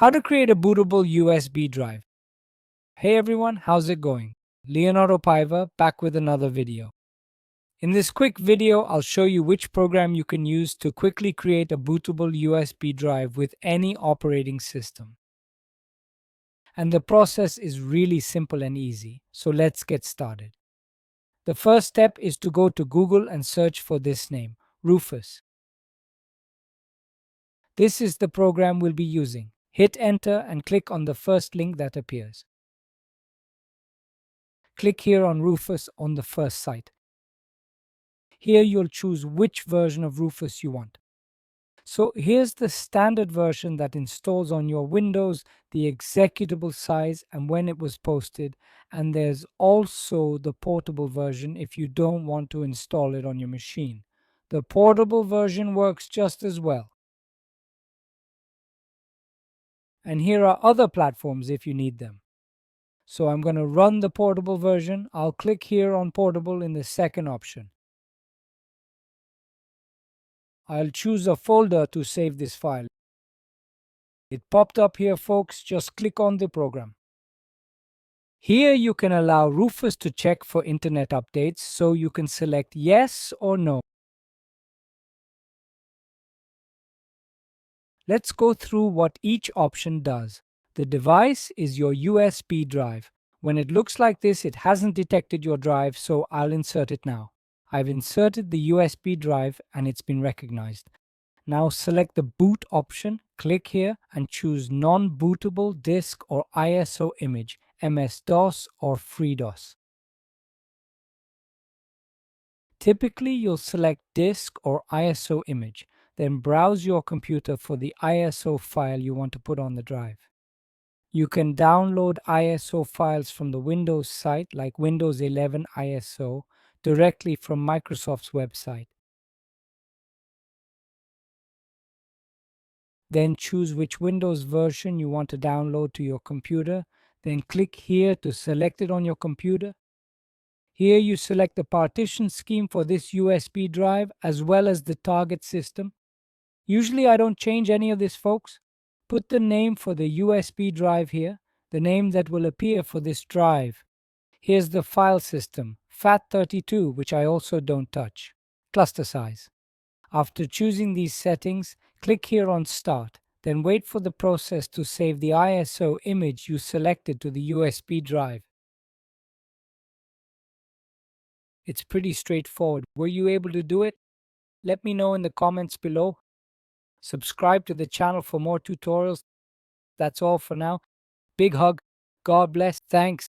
How to create a bootable USB drive. Hey everyone, how's it going? Leonardo Paiva back with another video. In this quick video, I'll show you which program you can use to quickly create a bootable USB drive with any operating system. And the process is really simple and easy, so let's get started. The first step is to go to Google and search for this name, Rufus. This is the program we'll be using. Hit enter and click on the first link that appears. Click here on Rufus on the first site. Here you'll choose which version of Rufus you want. So here's the standard version that installs on your Windows, the executable size and when it was posted, and there's also the portable version if you don't want to install it on your machine. The portable version works just as well. And here are other platforms if you need them. So I'm going to run the portable version. I'll click here on portable in the second option. I'll choose a folder to save this file. It popped up here, folks. Just click on the program. Here you can allow Rufus to check for internet updates, so you can select yes or no. Let's go through what each option does. The device is your USB drive. When it looks like this, it hasn't detected your drive, so I'll insert it now. I've inserted the USB drive and it's been recognized. Now select the boot option, click here and choose non-bootable disk or ISO image, MS-DOS or FreeDOS. Typically, you'll select disk or ISO image, then browse your computer for the ISO file you want to put on the drive. You can download ISO files from the Windows site like Windows 11 ISO directly from Microsoft's website. Then choose which Windows version you want to download to your computer. Then click here to select it on your computer. Here you select the partition scheme for this USB drive as well as the target system. Usually I don't change any of this, folks. Put the name for the USB drive here, the name that will appear for this drive. Here's the file system, FAT32, which I also don't touch. Cluster size. After choosing these settings, click here on Start, then wait for the process to save the ISO image you selected to the USB drive. It's pretty straightforward. Were you able to do it? Let me know in the comments below. Subscribe to the channel for more tutorials. That's all for now. Big hug. God bless. Thanks.